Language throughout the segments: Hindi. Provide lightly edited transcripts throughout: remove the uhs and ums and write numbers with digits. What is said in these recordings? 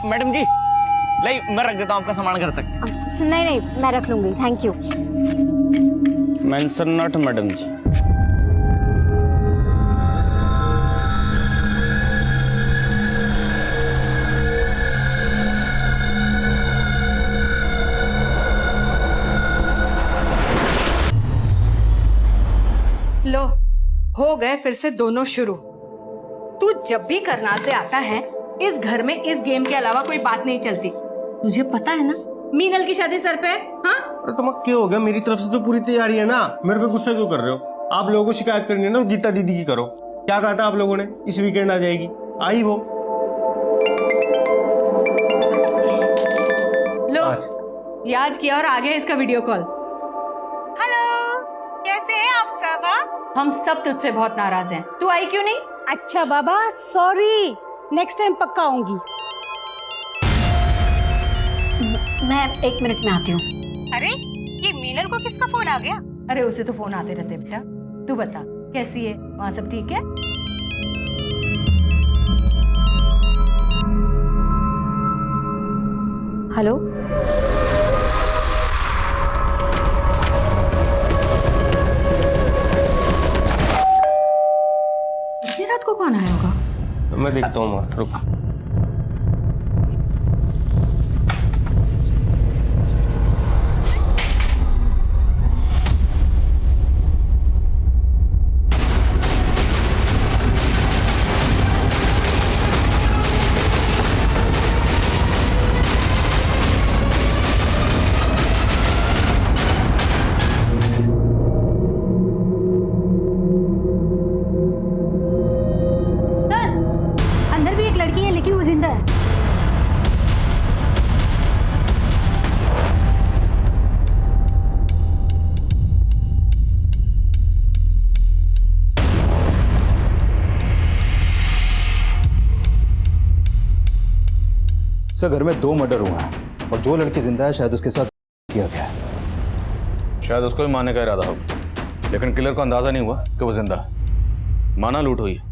मैडम जी, लाई मैं रख देता हूँ आपका सामान घर तक। नहीं नहीं, मैं रख लूंगी, thank you. Mention not madam जी। लो, हो गए फिर से दोनों शुरू। तू जब भी करनाल से आता है, इस घर में इस गेम के अलावा कोई बात नहीं चलती। तुझे पता है ना मीनल की शादी सर पे है। हाँ, अरे तुम्हें क्या हो गया? मेरी तरफ से तो पूरी तैयारी है ना। मेरे पे गुस्सा क्यों कर रहे हो? आप लोगों को शिकायत करनी है ना, गीता दीदी की करो। क्या कहा था आप लोगों ने? इस वीकेंड आ जाएगी, आई वो। लो याद किया और आ गया इसका वीडियो कॉल। हेलो, कैसे हैं आप सब? हम सब तुझसे बहुत नाराज हैं। तू आई क्यों नहीं? अच्छा बाबा, सॉरी, नेक्स्ट टाइम पक्का आऊंगी। मैं 1 मिनट में आती हूँ। अरे, ये मीनल को किसका फोन आ गया? अरे उसे तो फोन आते रहते बेटा। तू बता कैसी है, वहाँ सब ठीक है? हेलो, इतनी रात को कौन आया होगा? मैं देखता हूँ, रुक। अंदर भी एक लड़की है लेकिन वो जिंदा है। सर, घर में 2 मर्डर हुए हैं और जो लड़की जिंदा है शायद उसके साथ किया गया है। शायद उसको ही मारने का इरादा हो, लेकिन किलर को अंदाजा नहीं हुआ कि वो जिंदा है। माना लूट हुई है,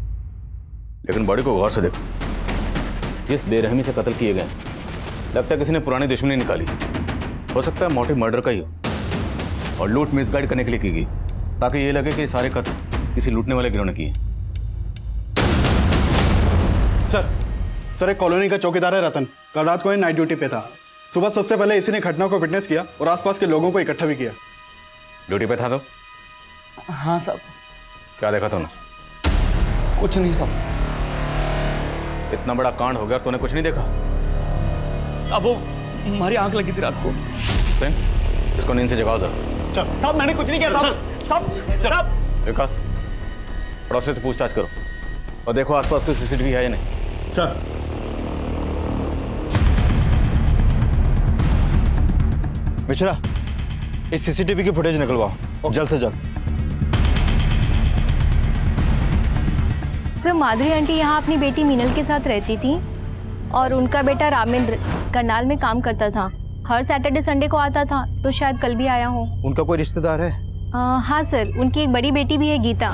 लेकिन बॉडी को गौर से देखो। जिस बेरहमी से कत्ल किए गए, लगता है किसी ने पुरानी दुश्मनी निकाली। हो सकता है मोटिव मर्डर का ही हो और लूट मिसगाइड करने के लिए की गई, ताकि ये लगे कि सारे कत्ल किसी लूटने वाले गिरोह ने किए। सर, एक कॉलोनी का चौकीदार है रतन। कल रात को ही नाइट ड्यूटी पे था। सुबह सबसे पहले इसी ने घटना को विटनेस किया और आसपास के लोगों को इकट्ठा भी किया। ड्यूटी पे था तो? हाँ साहब। क्या देखा तूने? कुछ नहीं साहब। इतना बड़ा कांड हो गया, तूने कुछ नहीं देखा? अब वो हमारी आंख लगी थी रात को। सिंह, इसको नींद से जगाओ जरा। साहब मैंने कुछ नहीं किया साहब। साहब विकास, पड़ोसी से पूछताछ करो और देखो आसपास कोई सीसीटीवी है या नहीं। सर, मिश्रा, इस सीसीटीवी की फुटेज निकलवाओ जल्द से जल्द। सर, माधुरी आंटी यहाँ अपनी बेटी मीनल के साथ रहती थी और उनका बेटा रामेंद्र करनाल में काम करता था। हर सैटरडे संडे को आता था, तो शायद कल भी आया हो। उनका कोई रिश्तेदार है? हाँ सर, उनकी एक बड़ी बेटी भी है गीता,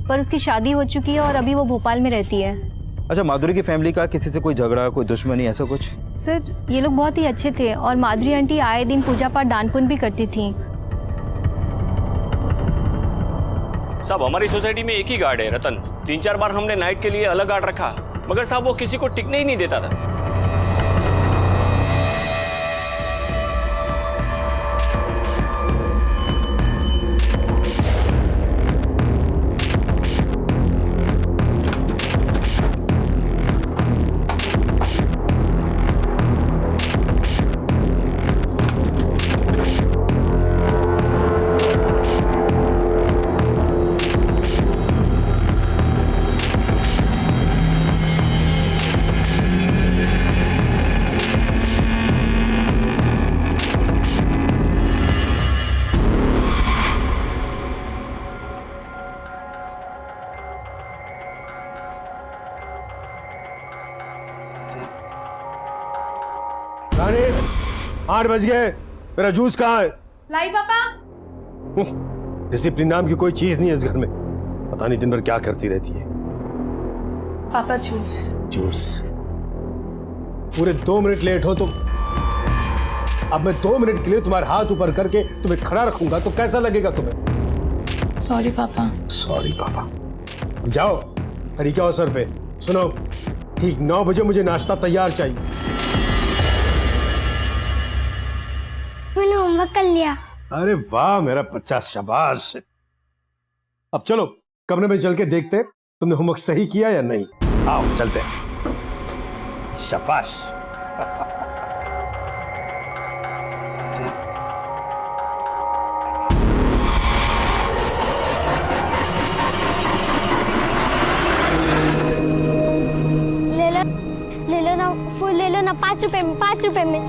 पर उसकी शादी हो चुकी है और अभी वो भोपाल में रहती है। अच्छा, माधुरी की फैमिली का किसी से कोई झगड़ा, कोई दुश्मनी, ऐसा कुछ? सर, ये लोग बहुत ही अच्छे थे और माधुरी आंटी आए दिन पूजा पाठ दान पुण्य भी करती थी। साहब, हमारी सोसाइटी में एक ही गार्ड है रतन। 3-4 बार हमने नाइट के लिए अलग गार्ड रखा, मगर साहब वो किसी को टिकने ही नहीं देता था। रानी, 8 बज गए, मेरा जूस कहाँ है? लाई पापा। डिसिप्लिन नाम की कोई चीज नहीं है इस घर में। पता नहीं दिन भर क्या करती रहती है। पापा जूस। जूस? पूरे 2 मिनट लेट हो तुम। अब मैं 2 मिनट के लिए तुम्हारे हाथ ऊपर करके तुम्हें खड़ा रखूंगा तो कैसा लगेगा तुम्हें? सॉरी पापा। सॉरी पापा। अब जाओ, तरीका हो सर पे। सुनो, ठीक 9 बजे मुझे नाश्ता तैयार चाहिए। मैंने होमवर्क कर लिया। अरे वाह मेरा बच्चा, शाबाश। अब चलो कमरे में चल के देखते तुमने होमवर्क सही किया या नहीं। आओ चलते हैं। शाबाश। ले लो ना फूल, ले लो ना 5 रुपए में, 5 रुपए में।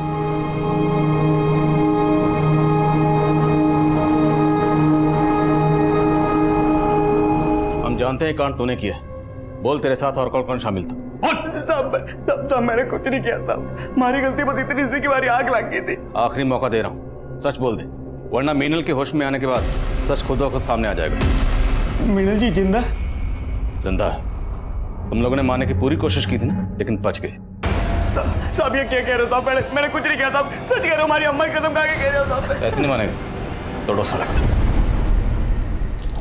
हम जानते हैं कांड तूने किया। बोल तेरे साथ और कौन कौन शामिल था? साहब मैंने कुछ नहीं किया साहब, हमारी गलती बस इतनी सी कि हमारी आग लग गई थी। आखिरी मौका दे रहा हूँ, सच बोल दे, वरना मीनल के होश में आने के बाद सच खुद ब खुद सामने आ जाएगा। मीनल जी जिंदा? जिंदा है। तुम लोगों ने मारने की पूरी कोशिश की थी ना, लेकिन बच गई। साहब ये क्या कह रहे हो साहब? मैंने कुछ नहीं किया साहब, सच कह रहा हूँ, हमारी अम्मा की कसम खा के कह रहे हो साहब। ऐसे नहीं मानेगा, तोड़ो साला।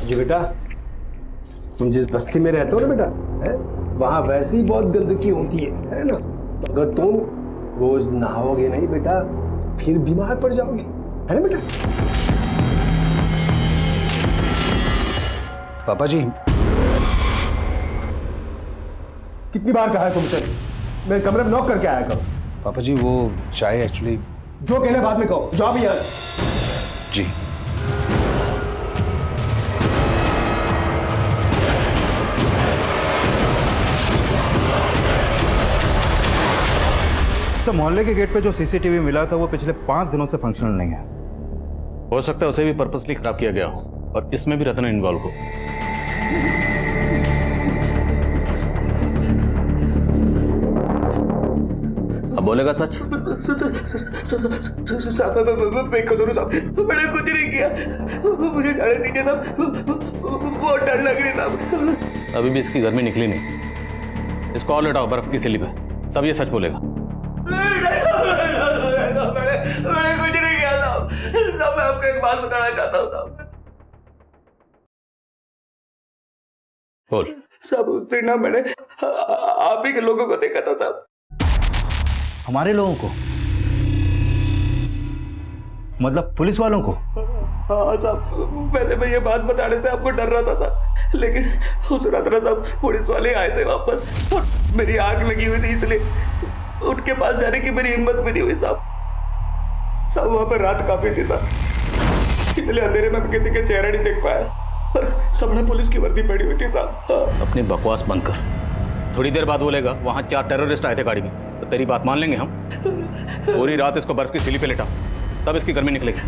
जी बेटा, तुम जिस बस्ती में रहते हो ना बेटा, वहां वैसी बहुत गंदगी होती है ना? तो अगर तुम रोज नहाओगे नहीं बेटा, फिर बीमार पड़ जाओगे, है ना बेटा? पापा जी, कितनी बार कहा है तुमसे मेरे कमरे में नॉक करके आया करो। पापा जी वो चाय एक्चुअली। जो कहना बाद में कहो, जाओ भी यहाँ से। जी। तो मोहल्ले के गेट पे जो सीसीटीवी मिला था वो पिछले 5 दिनों से फंक्शनल नहीं है। हो सकता है उसे भी पर्पसली खराब किया गया हो और इसमें भी रतन इन्वॉल्व हो। अब बोलेगा सच? साहब मैं कसूर साहब, मैंने कुछ नहीं किया, मुझे डाले दीजिए साहब, बहुत डर लग रही साहब। अभी भी इसकी गर्मी निकली नहीं, इसको और लेटाओ बर्फ की सिली पे, तब ये सच बोलेगा। मैंने कुछ नहीं किया साहब। साहब मैं आपको एक बात बताना चाहता हूँ साहब। बोल। साहब उस दिन ना मैंने आप ही के लोगों को देखा था साहब। हमारे लोगों को? मतलब पुलिस वालों को? हाँ साहब, पहले मैं ये बात बताने से आपको डर रहा था, लेकिन उस रात ना साहब पुलिस वाले आए थे वापस और मेरी आग लगी हुई थी, इसलिए उनके पास जाने की मेरी हिम्मत भी नहीं हुई साहब। साहब वहाँ पर रात काफी थी साहब, इसलिए अंधेरे में किसी का चेहरा नहीं देख पाया और सबने पुलिस की वर्दी पड़ी हुई थी साहब। अपनी बकवास बंद कर। थोड़ी देर बाद बोलेगा वहां 4 टेररिस्ट आए थे गाड़ी में, तो तेरी बात मान लेंगे हम। पूरी रात इसको बर्फ की सिली पे लेटा, तब इसकी गर्मी निकलेगी।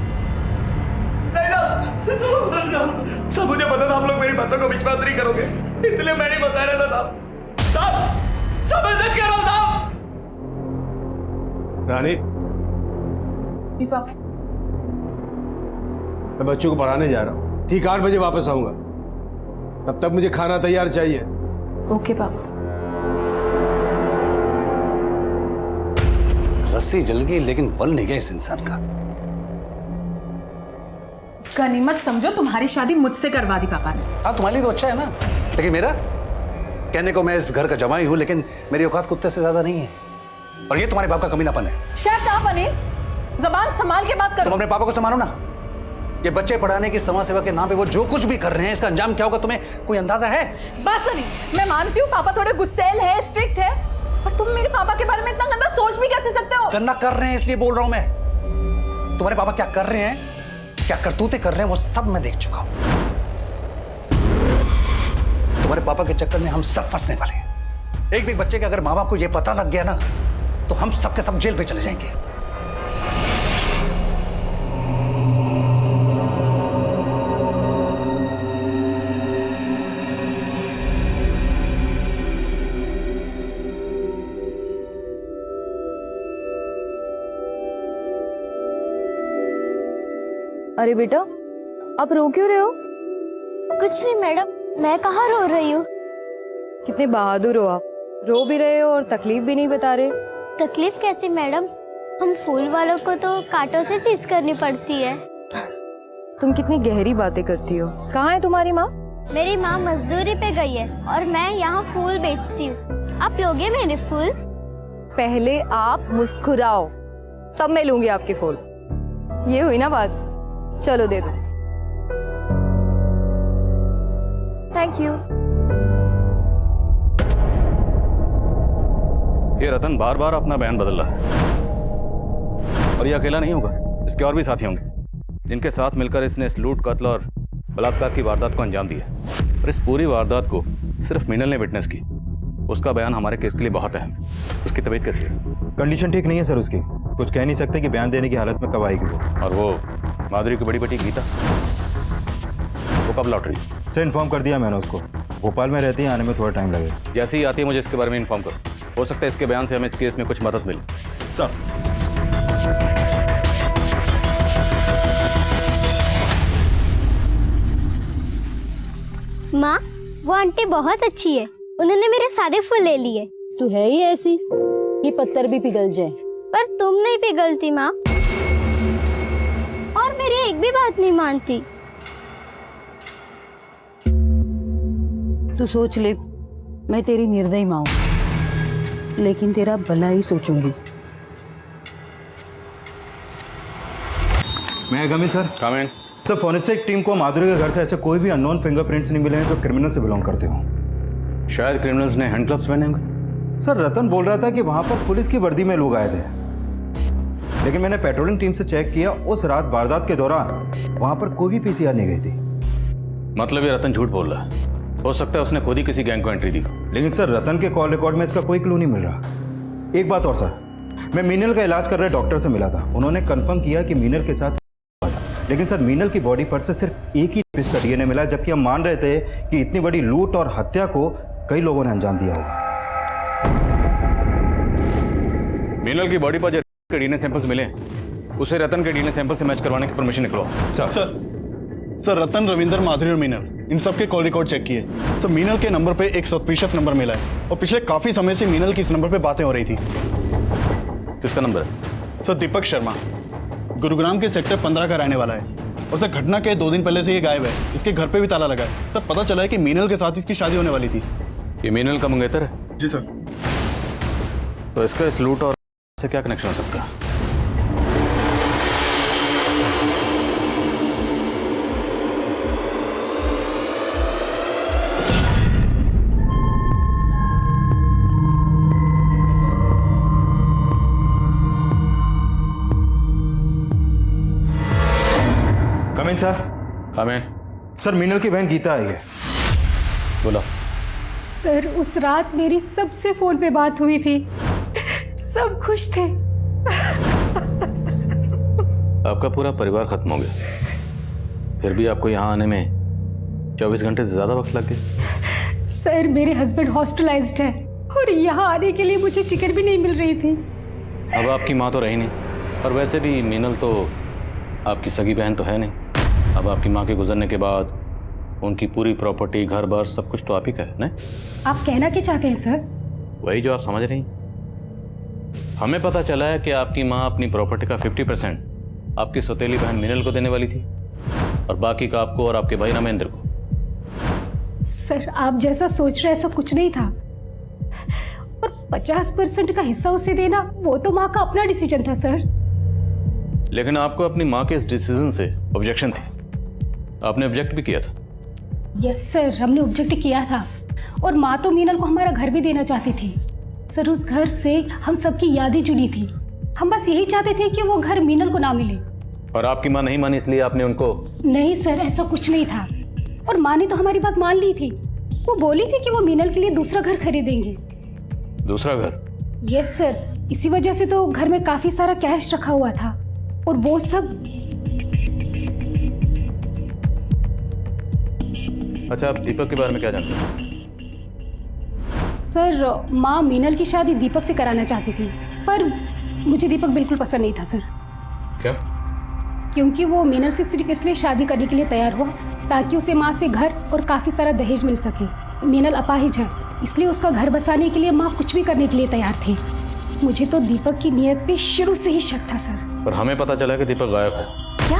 सब मुझे पता था आप लोग मेरी बातों को विश्वास नहीं करोगे, इसलिए मैं नहीं बता रहा था साहब। साहब सब मैं सच कह रहा हूं साहब। रानी, मैं बच्चों को पढ़ाने जा रहा हूँ, ठीक 8 बजे वापस आऊंगा, तब तक मुझे खाना तैयार चाहिए। ओके पापा। रस्सी जल गई लेकिन बल नहीं गया इस इंसान का। गनीमत समझो तुम्हारी शादी मुझसे करवा दी पापा ने। हाँ तुम्हारे लिए तो अच्छा है ना, लेकिन मेरा कहने को मैं इस घर का जमाई हूं, लेकिन मेरी औकात कुत्ते से ज्यादा नहीं है। और ये तुम्हारे बाप का कमीनापन है। शायद आप बने, जबान संभाल के बात करो। तुम अपने पापा को संभालो ना। ये बच्चे पढ़ाने की समाज सेवा के नाम पे वो जो कुछ भी कर रहे हैं, इसका अंजाम क्या होगा तुम्हें कोई अंदाजा है? बस नहीं, मैं मानती हूँ पापा थोड़े गुस्सैल है, स्ट्रिक्ट है, पर तुम मेरे पापा के बारे में इतना गंदा सोच भी कैसे सकते हो? गंदा कर रहे हैं इसलिए बोल रहा हूं मैं। तुम्हारे पापा क्या कर रहे हैं, क्या करतूते कर रहे हैं, वो सब मैं देख चुका हूं। तुम्हारे पापा के चक्कर में हम सब फंसने वाले हैं। एक भी बच्चे के अगर माँ बाप को यह पता लग गया ना, तो हम सबके सब जेल पे चले जाएंगे। अरे बेटा, आप रो क्यों रहे हो? कुछ नहीं मैडम, मैं कहाँ रो रही हूँ। कितने बहादुर हो आप, रो भी रहे हो और तकलीफ भी नहीं बता रहे। तकलीफ कैसी मैडम? हम फूल वालों को तो कांटों से तीस करनी पड़ती है। तुम कितनी गहरी बातें करती हो। कहाँ है तुम्हारी माँ? मेरी माँ मजदूरी पे गई है और मैं यहाँ फूल बेचती हूँ। आप लोगे मेरे फूल? पहले आप मुस्कुराओ, तब मैं लूंगी आपके फूल। ये हुई ना बात? चलो दे दो। Thank you. ये रतन बार बार अपना बयान बदल रहा है, और ये अकेला नहीं होगा, इसके और भी साथी होंगे जिनके साथ मिलकर इसने इस लूट, कत्ल और बलात्कार की वारदात को अंजाम दिया है। और इस पूरी वारदात को सिर्फ मीनल ने विटनेस की। उसका बयान हमारे केस के लिए बहुत अहम है। उसकी तबीयत कैसी है? कंडीशन ठीक नहीं है सर उसकी, कुछ कह नहीं सकते कि बयान देने की हालत में कब आएगी वो। और वो माधुरी की बड़ी बेटी गीता, वो कब लौट रही? सर इन्फॉर्म कर दिया मैंने उसको, भोपाल में रहती है, आने में थोड़ा टाइम लगेगा। जैसे ही आती है मुझे इसके बारे में इन्फॉर्म करो, हो सकता है इसके बयान से हमें इस केस में कुछ मदद मिले। सर माँ, वो आंटी बहुत अच्छी है, उन्होंने मेरे सारे फूल ले लिए। तू है ही ऐसी, ये पत्थर भी पिघल जाए। पर तुम नहीं पिघलती माँ, और मेरी एक भी बात नहीं मानती। तू सोच ले, मैं तेरी निर्दयी माँ हूं, लेकिन तेरा भला ही सोचूंगी। मैं गमी सर। कम इन। सर फॉरेंसिक टीम को माधुरी के घर से ऐसे कोई भी अननोन फिंगरप्रिंट्स नहीं मिले हैं जो क्रिमिनल से बिलोंग करते हो। शायद क्रिमिनल्स ने हैंड ग्लव्स पहने होंगे। सर रतन बोल रहा था कि वहां पर पुलिस की वर्दी में लोग आए थे, लेकिन मैंने पेट्रोलिंग टीम से चेक किया, उस रात वारदात के दौरान वहां पर कोई भी पीसीआर नहीं गई थी। मतलब ये रतन झूठ बोल रहा है। हो सकता है उसने खुद ही किसी गैंग को एंट्री दी। लेकिन सर रतन के कॉल रिकॉर्ड में इसका कोई क्लू नहीं मिल रहा। एक बात और सर, मैं मीनल का इलाज कर रहे डॉक्टर से मिला था, उन्होंने कंफर्म किया कि मीनल के साथ, लेकिन सर मीनल की बॉडी पर से सिर्फ एक ही पीस का डीएनए मिला, जबकि हम मान रहे थे कि इतनी बड़ी लूट और हत्या को कई लोगों ने अंजाम दिया होगा। मीनल की बॉडी पर जो डीएनए सैंपल्स मिले उसे रतन के डीएनए सैंपल से मैच करवाने की परमिशन निकलवाओ। सर रतन, रविंदर, माधुरी और मीनल, इन सब के कॉल रिकॉर्ड चेक किए। सर मीनल के नंबर पे एक सस्पिशियस नंबर मिला है, और पिछले काफी समय से मीनल की इस नंबर पे बातें हो रही थी। किसका नंबर है? सर दीपक शर्मा, गुरुग्राम के सेक्टर 15 का रहने वाला है, और सर घटना के 2 दिन पहले से ये गायब है। इसके घर पे भी ताला लगा है। तब पता चला है कि मीनल के साथ इसकी शादी होने वाली थी। ये मीनल का मंगेतर है? जी सर। तो इसका इस लूट और से क्या कनेक्शन हो सकता है? Coming sir. Coming. Sir Meenal की बहन गीता आई है। बोलो। सर उस रात मेरी सबसे फोन पे बात हुई थी, सब खुश थे। आपका पूरा परिवार खत्म हो गया, फिर भी आपको यहाँ आने में 24 घंटे से ज्यादा वक्त लग गया। सर मेरे हस्बैंड हॉस्पिटलाइज्ड है, और यहाँ आने के लिए मुझे टिकट भी नहीं मिल रही थी। अब आपकी माँ तो रही नहीं, और वैसे भी मीनल तो आपकी सगी बहन तो है नहीं। अब आपकी माँ के गुजरने के बाद उनकी पूरी प्रॉपर्टी, घर बार, सब कुछ तो आप ही का है ना? आप कहना क्या चाहते हैं सर? वही जो आप समझ रही हैं। हमें पता चला है कि आपकी माँ अपनी प्रॉपर्टी का 50% आपकी सौतेली बहन मीनल को देने वाली थी, और बाकी का आपको और आपके भाई रामेंद्र को। सर आप जैसा सोच रहे ऐसा कुछ नहीं था, और 50% का हिस्सा उसे देना वो तो माँ का अपना डिसीजन था सर। लेकिन आपको अपनी माँ के इस डिसीजन से ऑब्जेक्शन थी, आपने ऑब्जेक्ट भी किया था। यस सर, हमने ऑब्जेक्ट किया था, और माँ तो मीनल को हमारा घर भी देना चाहती थी। सर उस घर से हम सबकी यादें जुड़ी थी, हम बस यही चाहते थे कि वो घर मीनल को ना मिले। और आपकी माँ नहीं मानी इसलिए आपने उनको? नहीं सर ऐसा कुछ नहीं था, और माँ ने तो हमारी बात मान ली थी। वो बोली थी कि वो मीनल के लिए दूसरा घर खरीदेंगे। दूसरा घर? यस सर, इसी वजह से तो घर में काफी सारा कैश रखा हुआ था, और वो सब। अच्छा, आप दीपक के बारे में क्या जानते हैं? सर माँ मीनल की शादी दीपक से कराना चाहती थी, पर मुझे दीपक बिल्कुल पसंद नहीं था सर। क्या? क्योंकि वो मीनल से सिर्फ इसलिए शादी करने के लिए तैयार हुआ ताकि उसे माँ से घर और काफ़ी सारा दहेज मिल सके। मीनल अपाहिज है, इसलिए उसका घर बसाने के लिए माँ कुछ भी करने के लिए तैयार थी। मुझे तो दीपक की नीयत पे शुरू से ही शक था सर। पर हमें पता चला कि दीपक गायब है। क्या?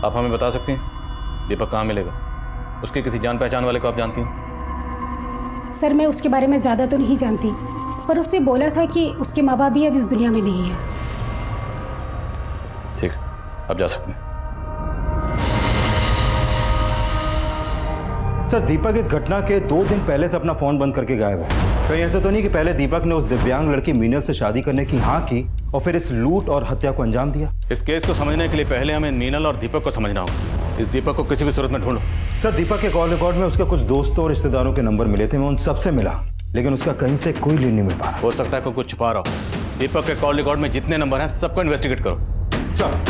आप हमें बता सकती हैं दीपक कहाँ मिलेगा? उसकी किसी जान पहचान वाले को आप जानती हैं? सर मैं उसके बारे में ज़्यादा तो नहीं जानती, पर उसने बोला था कि उसके माँ बाप भी अब इस दुनिया में नहीं है। ठीक, अब जा सकते हैं। सर दीपक इस घटना के 2 दिन पहले से अपना फोन बंद करके गायब है। कहीं ऐसा तो नहीं कि पहले दीपक ने उस दिव्यांग लड़की मीनल से शादी करने की हाँ की और फिर इस लूट और हत्या को अंजाम दिया? इस केस को समझने के लिए पहले हमें मीनल और दीपक को समझना होगा। इस दीपक को किसी भी सूरत में ढूंढो। सर दीपक के कॉल रिकॉर्ड में उसके कुछ दोस्तों और रिश्तेदारों के नंबर मिले थे, मैं उन सबसे मिला, लेकिन उसका कहीं से कोई लीड नहीं मिल पा रहा। हो सकता है कोई कुछ छुपा रहा हो। दीपक के कॉल रिकॉर्ड में जितने नंबर हैं सबको इन्वेस्टिगेट करो। सर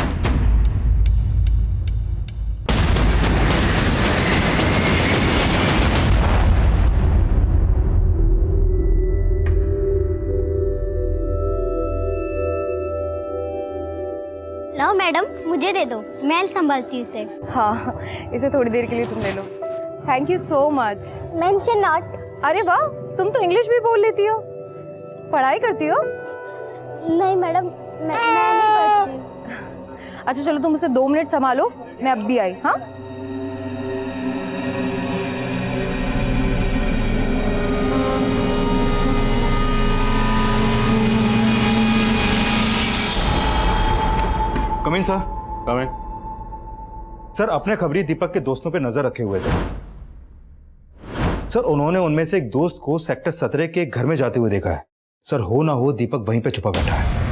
लाओ मैडम, मुझे दे दो, मैं संभालती हूँ इसे। हाँ, इसे थोड़ी देर के लिए तुम ले लो। Thank you so much. Mention not. अरे वाह, तुम तो इंग्लिश भी बोल लेती हो। पढ़ाई करती हो? नहीं मैडम, मैं नहीं पढ़ती। अच्छा चलो, तुम उसे 2 मिनट संभालो, मैं अब भी आई। हाँ कमिंग सर। कमिंग। सर अपने खबरी दीपक के दोस्तों पे नजर रखे हुए थे सर। उन्होंने उनमें से एक दोस्त को सेक्टर 17 के घर में जाते हुए देखा है सर। हो ना हो दीपक वहीं पे छुपा बैठा है।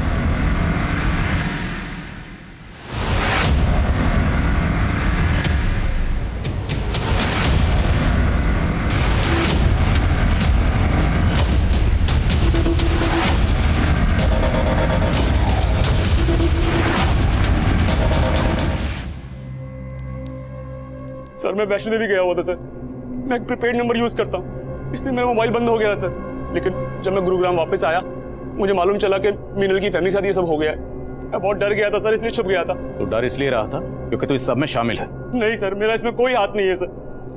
सर मैं वैष्णो देवी गया हुआ था सर। मैं एक प्रीपेड नंबर यूज करता हूँ, इसलिए मेरा मोबाइल बंद हो गया था सर। लेकिन जब मैं गुरुग्राम वापस आया, मुझे मालूम चला कि मीनल की फैमिली के साथ ये सब हो गया है। मैं बहुत डर गया था सर, इसलिए छुप गया था। तो डर इसलिए रहा था क्योंकि तू इस सब में शामिल है? नहीं सर, मेरा इसमें कोई हाथ नहीं है सर।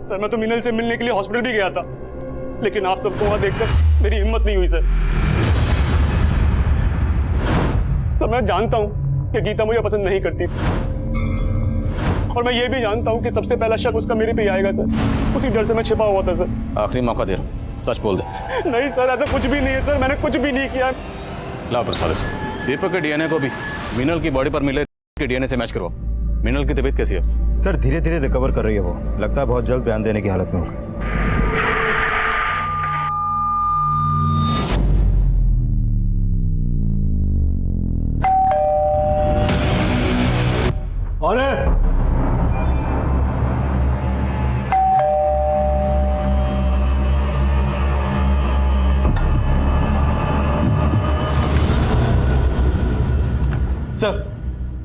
सर मैं तो मीनल से मिलने के लिए हॉस्पिटल भी गया था, लेकिन आप सबको वहां देखकर मेरी हिम्मत नहीं हुई सर। तो मैं जानता हूँ कि गीता मुझे पसंद नहीं करती, और मैं ये भी जानता हूँ कि सबसे पहला शक उसका मेरे पे ही आएगा सर। उसी डर से मैं छिपा हुआ था सर। आखिरी मौका दे रहा हूँ, सच बोल दे। नहीं सर, ऐसा कुछ भी नहीं है सर, मैंने कुछ भी नहीं किया। ला प्रसाद से दीपक के डीएनए को भी मीनल की बॉडी पर मिले के डीएनए से मैच करवाओ। मीनल की तबीयत कैसी है? सर धीरे धीरे रिकवर कर रही है वो, लगता है बहुत जल्द बयान देने की हालत में होगी। कौन है?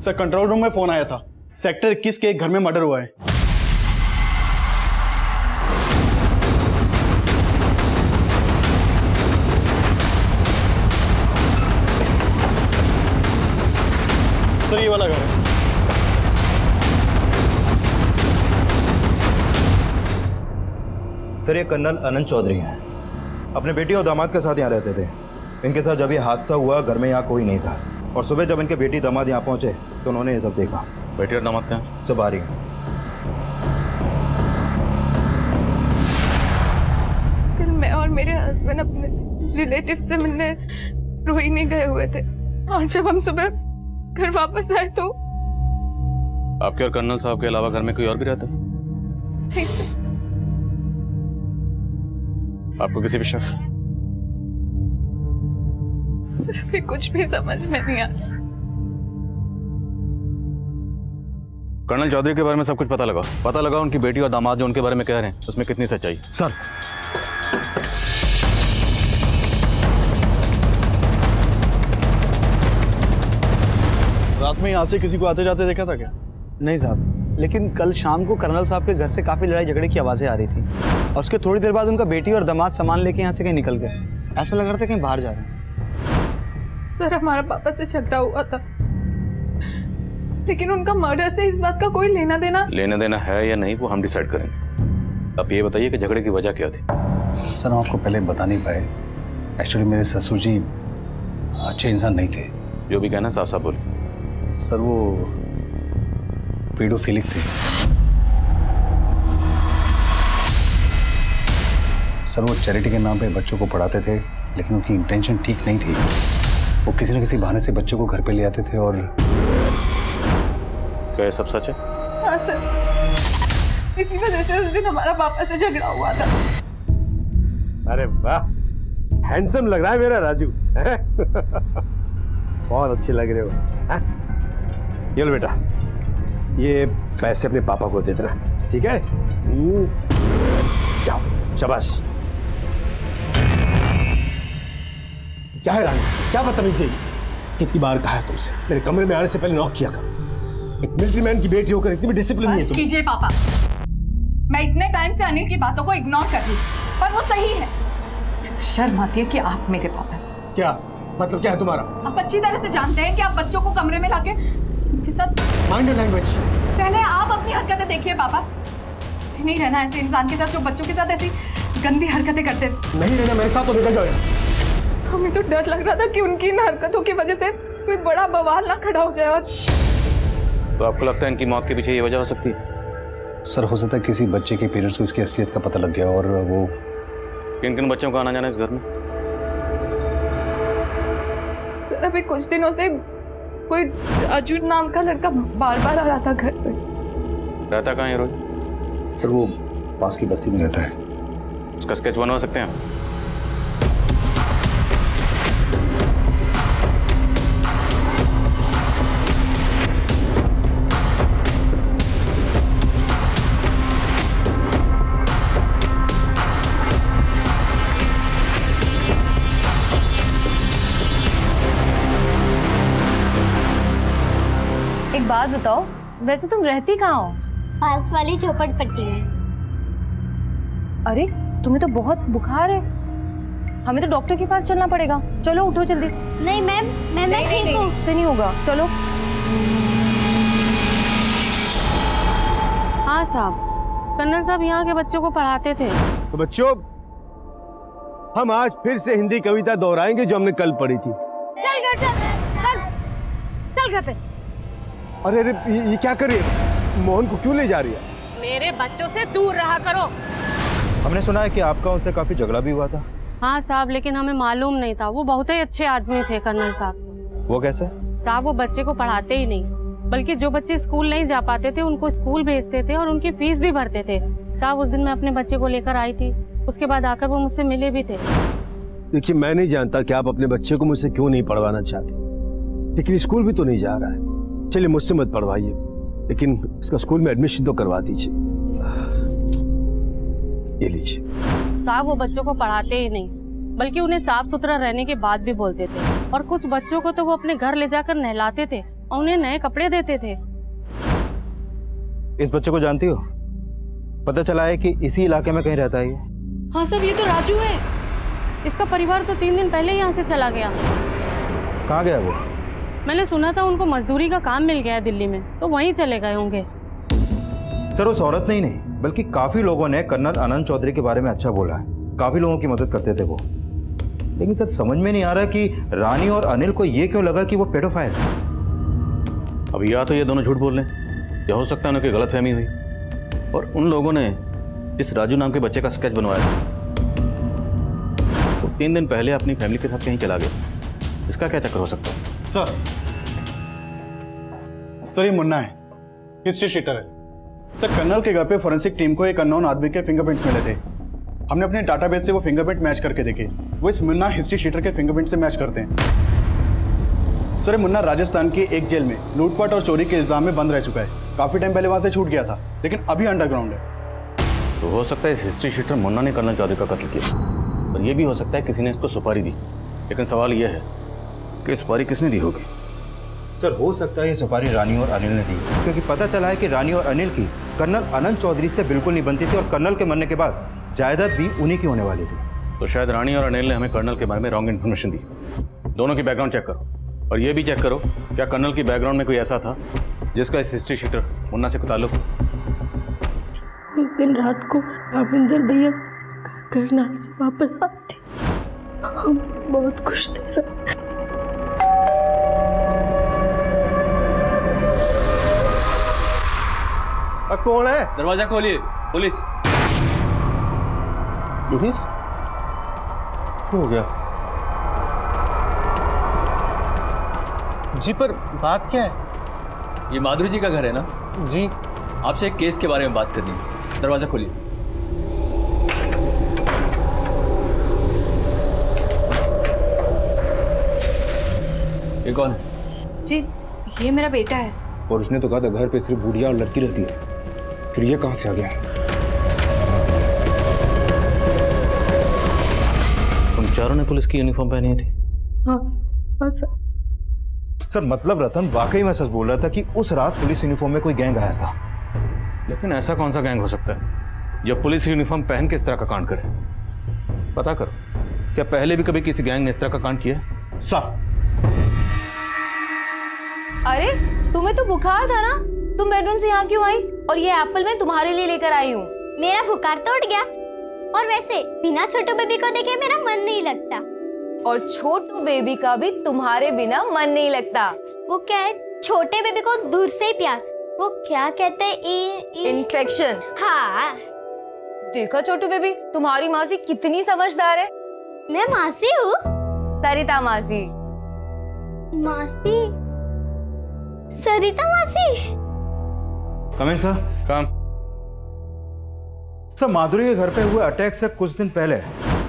सर कंट्रोल रूम में फोन आया था। सेक्टर 21 के एक घर में मर्डर हुआ है। सर ये वाला घर है। सर ये कर्नल अनंत चौधरी हैं, अपने बेटी और दामाद के साथ यहाँ रहते थे। इनके साथ जब ये हादसा हुआ घर में यहाँ कोई नहीं था, और सुबह जब इनके बेटी दामाद यहाँ पहुंचे तो उन्होंने ये सब देखा। बेटी और दामाद कहाँ? सब आ रही हैं। कल मैं और मेरे हस्बैंड अपने रिलेटिव से मिलने रोहिणी गए हुए थे, और जब हम सुबह घर वापस आए तो आपके और कर्नल साहब के अलावा घर में कोई और भी रहता है? नहीं सर। आपको किसी भी शक? सर अभी कुछ भी समझ में नहीं आ रहा। कर्नल चौधरी के बारे में सब कुछ पता लगा उनकी बेटी और दामाद जो उनके बारे में कह रहे हैं उसमें कितनी सच्चाई? सर रात में यहाँ से किसी को आते जाते देखा था क्या? नहीं साहब, लेकिन कल शाम को कर्नल साहब के घर से काफी लड़ाई झगड़े की आवाजें आ रही थी, और उसके थोड़ी देर बाद उनका बेटी और दामाद सामान लेके यहाँ से कहीं निकल गए। ऐसा लग रहा था कहीं बाहर जा रहे हैं। सर हमारा पापा से झगड़ा हुआ था, लेकिन उनका मर्डर से इस बात का कोई लेना देना है या नहीं वो हम डिसाइड करेंगे। आप ये बताइए कि झगड़े की वजह क्या थी? सर हम आपको पहले बता नहीं पाए। एक्चुअली मेरे ससुर जी अच्छे इंसान नहीं थे। जो भी कहना साफ साफ बोलो। सर वो पेडोफिलिक थे। सर वो चैरिटी के नाम पे बच्चों को पढ़ाते थे, लेकिन उनकी इंटेंशन ठीक नहीं थी। वो किसी न किसी बहाने से बच्चों को घर पे ले आते थे। और क्या ये सब सच है? हाँ सर, इसी वजह से उस दिन हमारा पापा से झगड़ा हुआ था। अरे वाह, हैंडसम लग रहा है मेरा राजू। बहुत अच्छे लग रहे हो। ये लो बेटा, ये पैसे अपने पापा को दे देना, ठीक है? जाओ, शाबाश। क्या है रानी, क्या बदतमीजी है? कितनी बार कहा है तुमसे मेरे कमरे में आने से पहले नॉक किया करो। एक मिलिट्री मैन की बेटी होकर इतनी भी डिसिप्लिन नहीं है तुम। कीजिए पापा, मैं इतने टाइम से अनिल की बातों को इग्नोर कर रही, पर वो सही है। तो शर्म आती है कि आप मेरे पापा। क्या मतलब, क्या है तुम्हारा? आप अच्छी तरह से जानते हैं कि आप बच्चों को कमरे में लाके उनके साथ। Mind your language. पहले आप अपनी हरकतें देखिए पापा। नहीं रहना ऐसे इंसान के साथ जो बच्चों के साथ ऐसी गंदी हरकतें करते। नहीं रहना मेरे साथ, तो निकल जाओ यहाँ से। हमें तो डर लग रहा था कि उनकी इन हरकतों की वजह से कोई बड़ा बवाल ना खड़ा हो जाए। और तो आपको लगता है इनकी मौत के पीछे ये वजह हो सकती है? सर हो सकता है किसी बच्चे के पेरेंट्स को इसकी असलियत का पता लग गया और वो। किन किन बच्चों का आना जाना इस घर में? सर अभी कुछ दिनों से कोई राजू नाम का लड़का बार बार आ रहा था घर पे। रहता कहाँ है रोहित? सर वो पास की बस्ती में रहता है। उसका स्केच बनवा सकते हैं आप? एक बात बताओ, वैसे तुम रहती कहाँ हो? पास वाली झोपड़पट्टी में। अरे तुम्हें तो बहुत बुखार है, हमें तो डॉक्टर के पास चलना पड़ेगा। चलो उठो जल्दी। नहीं मैम, मैं ठीक हूँ। इससे नहीं होगा, चलो। हाँ साहब, कर्नल साहब यहाँ के बच्चों को पढ़ाते थे। तो बच्चों, हम आज फिर से हिंदी कविता दोहराएंगे जो हमने कल पढ़ी थी। चल घर चल घर पे। अरे अरे ये क्या कर रही है? मोहन को क्यों ले जा रही है? मेरे बच्चों से दूर रहा करो। हमने सुना है कि आपका उनसे काफी झगड़ा भी हुआ था। हाँ साहब, लेकिन हमें मालूम नहीं था। वो बहुत ही अच्छे आदमी थे कर्नल साहब। वो कैसे? साहब वो बच्चे को पढ़ाते ही नहीं, बल्कि जो बच्चे स्कूल नहीं जा पाते थे उनको स्कूल भेजते थे और उनकी फीस भी भरते थे। साहब उस दिन मैं अपने बच्चे को लेकर आई थी, उसके बाद आकर वो मुझसे मिले भी थे। देखिए, मैं नहीं जानता कि आप अपने बच्चे को मुझसे क्यों नहीं पढ़वाना चाहते, लेकिन स्कूल भी तो नहीं जा रहा है। चलिए मुझसे मत पढ़वाइए, लेकिन इसका स्कूल में एडमिशन तो करवा दीजिए। ये लीजिए। साहब वो बच्चों को पढ़ाते ही नहीं, बल्कि उन्हें साफ सुथरा रहने की बात भी बोलते थे। और कुछ बच्चों को तो वो अपने घर ले जाकर नहलाते थे और उन्हें नए कपड़े देते थे। इस बच्चे को जानती हो? पता चला है कि इसी इलाके में कहीं रहता है ये। हाँ साहब, ये तो राजू है। इसका परिवार तो 3 दिन पहले यहाँ से चला गया। कहाँ गया वो? मैंने सुना था उनको मजदूरी का काम मिल गया है दिल्ली में, तो वहीं चले गए होंगे। सर उस औरत ने ही नहीं, बल्कि काफी लोगों ने कर्नल आनंद चौधरी के बारे में अच्छा बोला है। काफी लोगों की मदद करते थे वो। लेकिन सर समझ में नहीं आ रहा कि रानी और अनिल को ये क्यों लगा कि वो पेडोफाइल है। अब या तो ये दोनों झूठ बोल रहे हैं, या हो सकता है उनकी गलतफहमी हुई और उन लोगों ने जिस राजू नाम के बच्चे का स्केच बनवाया वो 3 दिन पहले अपनी फैमिली के साथ कहीं चला गया। इसका क्या चक्कर हो सकता है? सर ये मुन्ना है, हिस्ट्री शीटर है। सर कर्नल के घर पे फोरेंसिक टीम को एक अननोन आदमी के फिंगरप्रिंट्स मिले थे। हमने अपने डाटाबेस से वो फिंगरप्रिंट मैच करके देखे, वो इस मुन्ना हिस्ट्री शीटर के फिंगरप्रिंट से मैच करते हैं। सर मुन्ना राजस्थान की एक जेल में लूटपाट और चोरी के इल्जाम में बंद रह चुका है। काफी टाइम पहले वहां से छूट गया था, लेकिन अभी अंडरग्राउंड है। तो हो सकता है इस हिस्ट्री शीटर मुन्ना ने कर्नल चौधरी का कत्ल किया, और ये भी हो सकता है किसी ने इसको सुपारी दी। लेकिन सवाल यह है कि सुपारी किसने दी होगी? सर हो सकता है ये सुपारी रानी और अनिल ने दी, क्योंकि पता चला है कि रानी और अनिल की कर्नल आनंद चौधरी से बिल्कुल नहीं बनती थी और कर्नल के मरने के बाद जायदाद भी उन्हीं की होने वाली थी। तो शायद रानी और अनिल ने हमें कर्नल के बारे में रॉन्ग इन्फॉर्मेशन दी। दोनों की बैकग्राउंड चेक करो, और ये भी चेक करो क्या कर्नल की बैकग्राउंड में कोई ऐसा था जिसका इस हिस्ट्री शीटर मुन्ना से कोई ताल्लुक हो। उस दिन रात को रामेंद्र भैया कर्नल से वापस आते, हम बहुत खुश थे सर। कौन है? दरवाजा खोलिए, पुलिस। पुलिस? क्या हो गया? जी पर बात क्या है? ये माधुरी जी का घर है ना? जी। आपसे एक केस के बारे में बात करनी है। दरवाजा खोलिए। ये कौन है? जी ये मेरा बेटा है। और उसने तो कहा था घर पे सिर्फ बुढ़िया और लड़की रहती है, फिर ये कहाँ से आ गया? उन चारों ने पुलिस की यूनिफॉर्म पहनी थी। हाँ सर। सर मतलब रतन वाकई में सच बोल रहा था कि उस रात पुलिस यूनिफॉर्म में कोई गैंग आया था। लेकिन ऐसा कौन सा गैंग हो सकता है जो पुलिस यूनिफॉर्म पहन के इस तरह का कांड करे? पता करो, क्या पहले भी कभी किसी गैंग ने इस तरह का कांड किया? सर अरे तुम्हें तो बुखार था ना, तुम बेडरूम से यहाँ क्यों आई? और ये एप्पल मैं तुम्हारे लिए लेकर आई हूँ। मेरा बुखार तो उठ गया, और वैसे बिना छोटू बेबी को देखे मेरा मन नहीं लगता। और छोटू बेबी का भी तुम्हारे बिना मन नहीं लगता। वो क्या है, छोटे बेबी को दूर से ही प्यार, वो क्या कहते हैं, इन्फेक्शन। हाँ देखो छोटू बेबी, तुम्हारी मासी कितनी समझदार है। मैं मासी हूँ? सरिता मासी। मासी? सरिता मासी? कम इन सर। काम। सर माधुरी के घर पे हुए अटैक से कुछ दिन पहले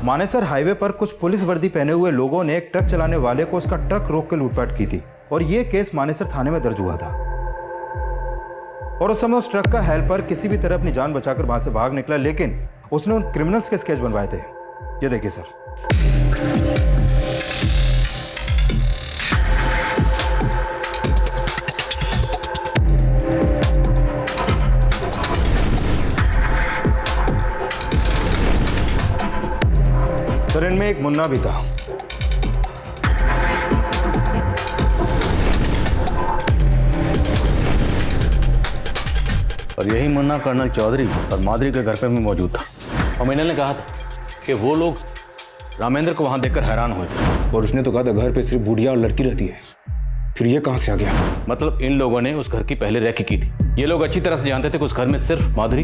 मानेसर हाईवे पर कुछ पुलिस वर्दी पहने हुए लोगों ने एक ट्रक चलाने वाले को उसका ट्रक रोक के लूटपाट की थी, और ये केस मानेसर थाने में दर्ज हुआ था। और उस समय उस ट्रक का हेल्पर किसी भी तरह अपनी जान बचाकर वहां से भाग निकला, लेकिन उसने उन क्रिमिनल्स के स्केच बनवाए थे। ये देखिए सर। सर इनमें एक मुन्ना भी था। और यही मुन्ना कर्नल चौधरी और माधुरी के घर पे भी मौजूद था। और मीनल ने कहा था कि वो लोग रामेंद्र को वहां देखकर हैरान हुए थे। और उसने तो कहा था घर पे सिर्फ बुढ़िया और लड़की रहती है, फिर ये कहाँ से आ गया? मतलब इन लोगों ने उस घर की पहले रैकी की थी। ये लोग अच्छी तरह से जानते थे कि उस घर में सिर्फ माधुरी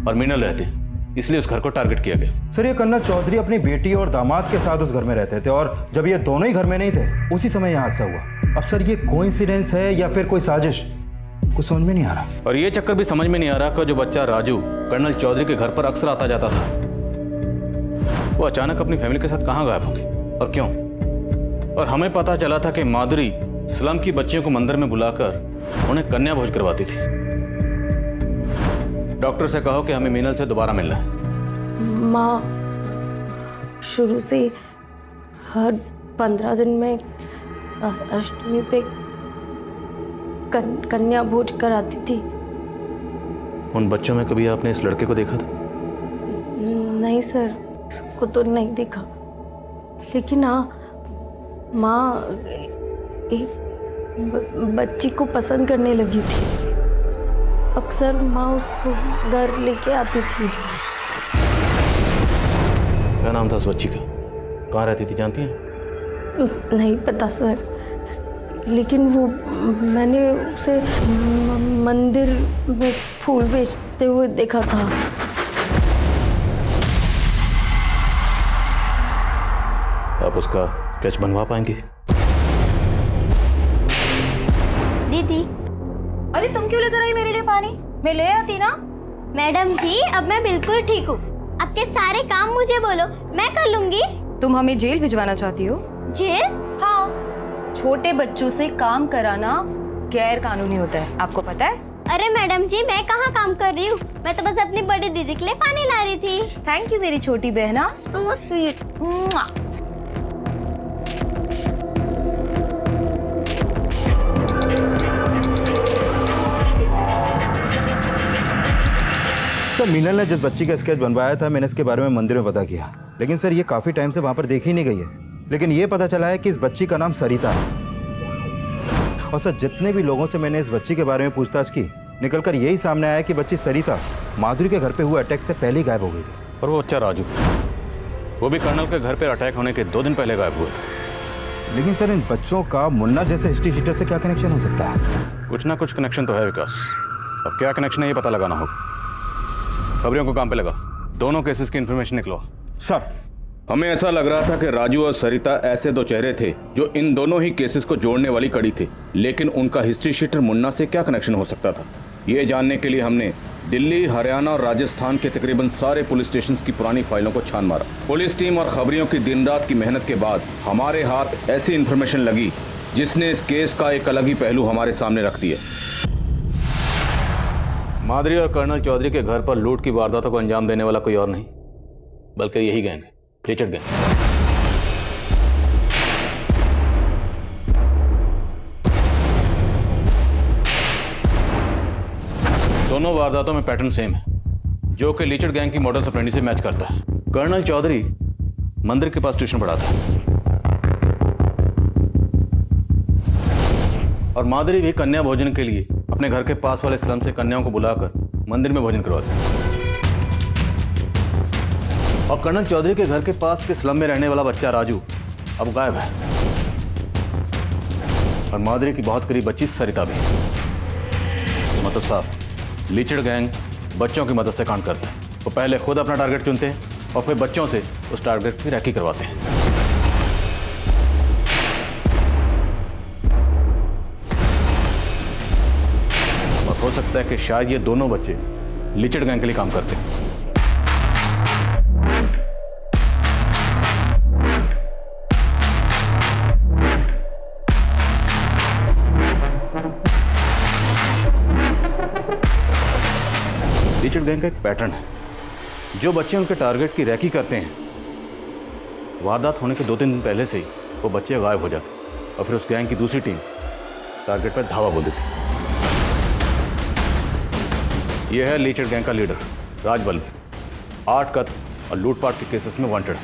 और मीनल रहते, इसलिए उस घर को टारगेट किया गया। सर ये कर्नल चौधरी अपनी बेटी और दामाद के साथ उस घर में रहते थे, और जब ये दोनों ही घर में नहीं थे उसी समय यह हादसा हुआ। अब सर ये कोइंसिडेंस है या फिर कोई साजिश, कुछ समझ में नहीं आ रहा। और ये चक्कर भी समझ में नहीं आ रहा कि जो बच्चा राजू कर्नल चौधरी के घर पर अक्सर आता जाता था, वो अचानक अपनी फैमिली के साथ कहाँ गायब हो गई और क्यों? और हमें पता चला था कि माधुरी स्लम की बच्चियों को मंदिर में बुलाकर उन्हें कन्या भोज करवाती थी। डॉक्टर से कहो कि हमें मीनल से दोबारा मिलना है। माँ शुरू से हर 15 दिन में अष्टमी पे कन्या भोज कराती थी। उन बच्चों में कभी आपने इस लड़के को देखा था? नहीं सर, उसको तो नहीं देखा, लेकिन हाँ माँ एक बच्ची को पसंद करने लगी थी। अक्सर माँ उसको घर लेके आती थी। क्या नाम था उस बच्ची का? कहाँ रहती थी जानती हैं? नहीं पता सर, लेकिन वो मैंने उसे मंदिर में फूल बेचते हुए देखा था। आप उसका स्केच बनवा पाएंगे? दीदी। अरे तुम क्यों लेकर आई मेरे लिए पानी? मैं ले आती ना। मैडम जी अब मैं बिल्कुल ठीक हूँ, आपके सारे काम मुझे बोलो, मैं कर लूंगी। तुम हमें जेल भिजवाना चाहती हो? जेल? हाँ, छोटे बच्चों से काम कराना गैर कानूनी होता है, आपको पता है? अरे मैडम जी मैं कहाँ काम कर रही हूँ, मैं तो बस अपनी बड़ी दीदी के लिए पानी ला रही थी। थैंक यू मेरी छोटी बहना, सो स्वीट। सर मीनल ने जिस बच्ची का स्केच बनवाया था मैंने इसके बारे में मंदिर में पता किया, लेकिन सर ये काफी टाइम से वहां पर देखी नहीं गई है। लेकिन ये पता चला है कि इस बच्ची का नाम सरिता है। और सर जितने भी लोगों से मैंने इस बच्ची के बारे में पूछताछ की, निकलकर यही सामने आया कि बच्ची सरिता माधुरी के घर पे हुए अटैक से पहले ही गायब हो गई थी। और वो बच्चा राजू, वो भी कर्नल के घर पर अटैक होने के 2 दिन पहले गायब हुआ था। लेकिन सर इन बच्चों का मुन्ना जैसे हिस्ट्री शीटर से क्या कनेक्शन हो सकता है? कुछ ना कुछ कनेक्शन तो है विकास। अब क्या कनेक्शन है ये पता लगाना होगा। खबरियों को काम पे लगा, दोनों केसेस की इंफॉर्मेशन निकलो। सर, हमें ऐसा लग रहा था कि राजू और सरिता ऐसे दो चेहरे थे जो इन दोनों ही केसेस को जोड़ने वाली कड़ी थे, लेकिन उनका हिस्ट्री शीटर मुन्ना से क्या कनेक्शन हो सकता था, ये जानने के लिए हमने दिल्ली, हरियाणा और राजस्थान के तकरीबन सारे पुलिस स्टेशन की पुरानी फाइलों को छान मारा। पुलिस टीम और खबरियों की दिन रात की मेहनत के बाद हमारे हाथ ऐसी इंफॉर्मेशन लगी जिसने इस केस का एक अलग ही पहलू हमारे सामने रख दिया। मादरी और कर्नल चौधरी के घर पर लूट की वारदातों को अंजाम देने वाला कोई और नहीं बल्कि यही गैंग है, फ्लीचर गैंग। दोनों वारदातों में पैटर्न सेम है, जो कि लीचड़ गैंग की मॉडस ऑपरेंडी से मैच करता है। कर्नल चौधरी मंदिर के पास ट्यूशन पढ़ाता है और माधुरी भी कन्या भोजन के लिए अपने घर के पास वाले स्लम से कन्याओं को बुलाकर मंदिर में भोजन करवाते हैं। और कर्नल चौधरी के घर के पास के स्लम में रहने वाला बच्चा राजू अब गायब है और माधुरी की बहुत करीब बच्ची सरिता भी। मतलब साहब, लीचड़ गैंग बच्चों की मदद से कांड करते हैं। वो पहले खुद अपना टारगेट चुनते हैं और फिर बच्चों से उस टारगेट की रैकी करवाते हैं। और हो सकता है कि शायद ये दोनों बच्चे लीचड़ गैंग के लिए काम करते हैं। लीचड़ गैंग का एक पैटर्न है, जो बच्चे उनके टारगेट की रैकी करते हैं, वारदात होने के 2-3 दिन पहले से ही वो बच्चे गायब हो जाते और फिर उस गैंग की दूसरी टीम टारगेट पर धावा बोल देती। यह है लीचड़ गैंग का लीडर राजबल, 8 कत्ल और लूटपाट के केसेस में वांटेड है।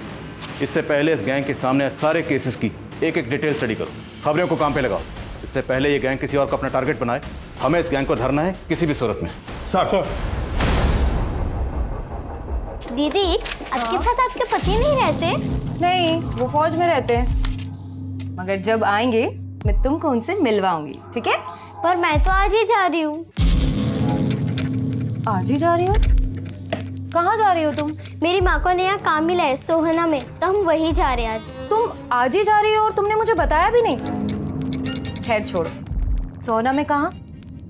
इससे पहले इस गैंग के सामने सारे केसेस की एक एक डिटेल स्टडी करो, खबरों को काम पे लगाओ। इससे पहले ये गैंग किसी और को अपना टारगेट बनाए, हमें इस गैंग को धरना है किसी भी सूरत में। सर, दीदी, आपके साथ आपके पति नहीं रहते? नहीं, वो फौज में रहते हैं, मगर जब आएंगे मैं तुमको उनसे मिलवाऊंगी, ठीक है? पर मैं तो आज ही जा रही हूँ। आज ही जा रही हो? कहाँ जा रही हो तुम? मेरी माँ को नया काम मिला है सोहना में, तो हम वही जा रहे हैं आज। तुम आज ही जा रही हो और तुमने मुझे बताया भी नहीं? खैर छोड़ो, सोहना में कहाँ,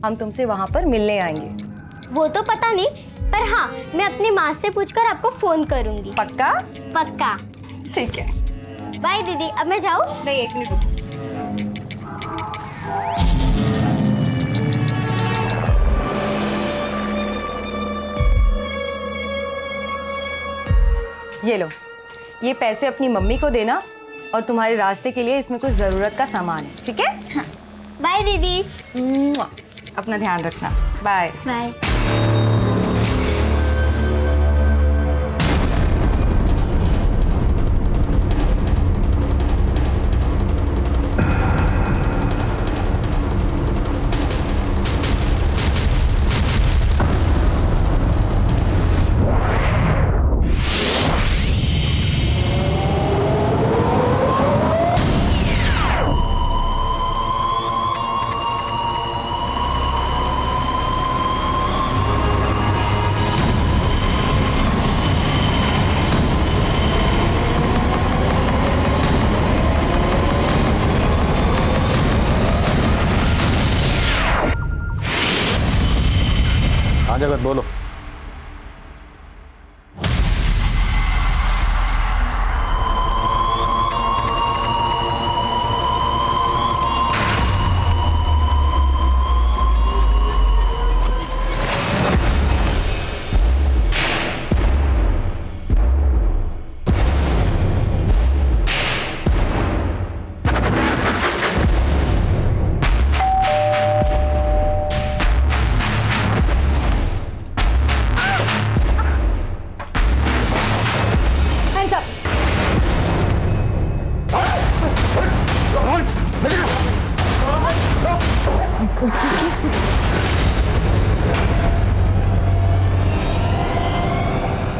हम तुमसे वहां पर मिलने आएंगे। वो तो पता नहीं, पर हाँ, मैं अपनी माँ से पूछकर आपको फोन करूंगी। पक्का? पक्का। ठीक है, बाय दीदी। अब मैं जाऊँ? नहीं, 1 मिनट रुको। ये लो, ये पैसे अपनी मम्मी को देना और तुम्हारे रास्ते के लिए इसमें कुछ जरूरत का सामान है, ठीक है? हाँ। बाय दीदी। अपना ध्यान रखना। Bye bye. हाँ जगत बोलो।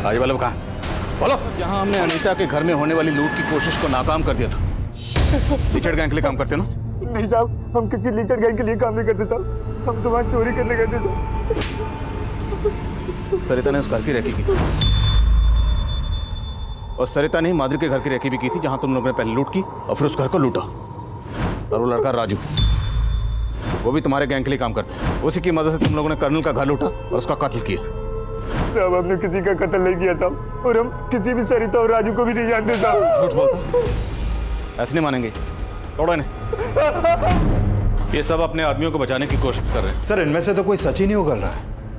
आगे वाले कहाँ? बोलो। यहाँ हमने अनीता के घर में होने वाली लूट की कोशिश को नाकाम कर दिया था। लीचड़ गैंग के लिए काम करते ना? नहीं साहब, हम किसी लीचड़ गैंग के लिए काम नहीं करते साहब। हम तो वहाँ चोरी करने गए थे सर। सरिता ने उस घर की रेकी की और सरिता ने ही माधुरी के घर की रेकी भी की थी जहां तुम लोगों ने पहले लूट की और फिर उस घर को लूटा। और वो लड़का राजू, वो भी तुम्हारे गैंग के लिए काम करता है। उसी की मदद से तुम लोगों ने कर्नल का घर लूटा और उसका कत्ल किया। साहब हमने किसी का कत्ल नहीं किया साहब, और हम किसी भी सरिता और राजू को भी नहीं जानते साहब। झूठ बोलता, ऐसे नहीं मानेंगे, तोड़ो इन्हें। ये सब अपने आदमियों को बचाने की कोशिश कर रहे हैं। सर इनमें से तो कोई सच ही नहीं उगल रहा है।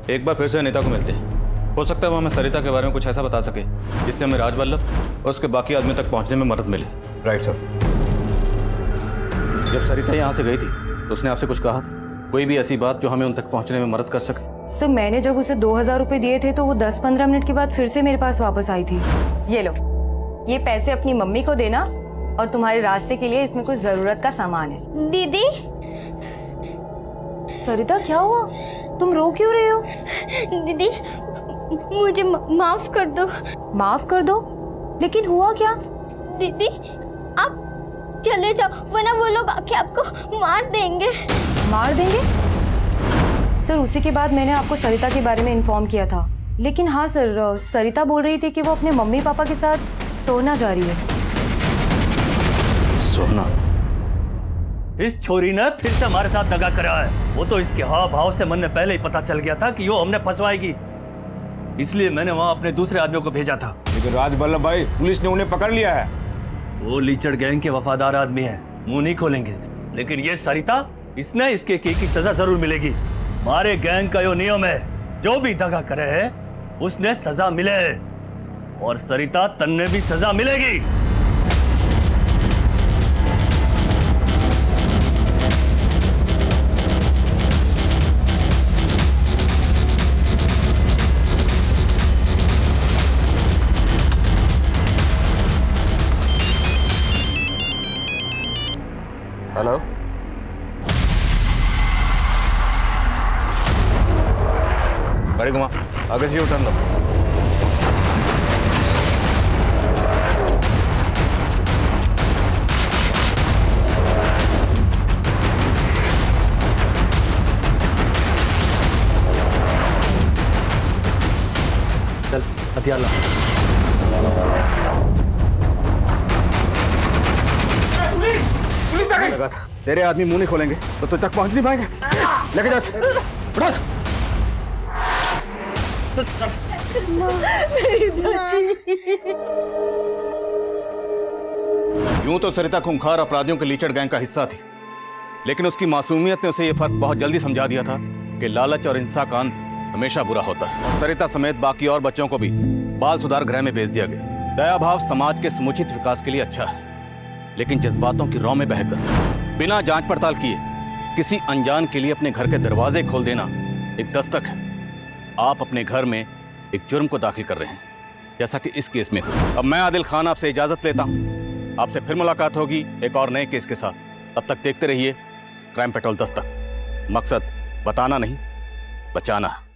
एक बार फिर से नेता को मिलते हैं, हो सकता है वो हमें सरिता के बारे में कुछ ऐसा बता सके जिससे हमें राजवल्लभ और उसके बाकी आदमियों तक पहुंचने में मदद मिले। Right sir. जब सरिता यहाँ से गई थी तो उसने आपसे कुछ कहा? कोई भी ऐसी बात जो हमें उन तक पहुंचने में मदद कर सके? सर मैंने जब उसे 2000 रुपए दिए थे तो वो 10-15 मिनट के बाद फिर से मेरे पास वापस आई थी। ये लो, ये पैसे अपनी मम्मी को देना और तुम्हारे रास्ते के लिए इसमें कुछ जरूरत का सामान है। दीदी। सरिता क्या हुआ, तुम रो क्यों रहे हो? दीदी मुझे माफ कर दो। माफ कर दो? लेकिन हुआ क्या? दीदी आप चले जाओ वरना वो लोग आके आपको मार देंगे। मार देंगे? सर उसी के बाद मैंने आपको सरिता के बारे में इन्फॉर्म किया था। लेकिन हाँ सर, सरिता बोल रही थी कि वो अपने मम्मी पापा के साथ सोना जा रही है। सोना? इस छोरी ने फिर से हमारे साथ दगा करा है। वो तो इसके हाव भाव से मन में पहले ही पता चल गया था कि वो हमने फंसवाएगी, इसलिए मैंने वहाँ अपने दूसरे आदमियों को भेजा था। लेकिन राजवल्लभ भाई, पुलिस ने उन्हें पकड़ लिया है। वो लीचड़ गैंग के वफादार आदमी है, मुंह नहीं खोलेंगे। लेकिन ये सरिता, इसने इसके की सजा जरूर मिलेगी। हमारे गैंग का यो नियम है, जो भी दगा करे है उसने सजा मिले, और सरिता तन्ने भी सजा मिलेगी। हेलो, गाड़ी घुमा, आगे से U-टर्न लो। चल हथियार ला। पुलिस आ गई। तेरे आदमी मुंह नहीं खोलेंगे तो तुझ तक पहुंच नहीं पाएंगे। लेके जा, उठा। यूं तो सरिता खूंखार अपराधियों के लीचड़ गैंग का हिस्सा थी, लेकिन उसकी मासूमियत ने उसे यह फर्क बहुत जल्दी समझा दिया था कि लालच और हिंसा का अंत हमेशा बुरा होता है। और सरिता समेत बाकी और बच्चों को भी बाल सुधार गृह में भेज दिया गया। दया भाव समाज के समुचित विकास के लिए अच्छा है, लेकिन जज्बातों की रौ में बहकर बिना जांच पड़ताल किए किसी अनजान के लिए अपने घर के दरवाजे खोल देना एक दस्तक है। आप अपने घर में एक जुर्म को दाखिल कर रहे हैं, जैसा कि इस केस में। अब मैं आदिल खान आपसे इजाजत लेता हूं। आपसे फिर मुलाकात होगी एक और नए केस के साथ। तब तक देखते रहिए क्राइम पेट्रोल दस्तक। मकसद बताना नहीं, बचाना है।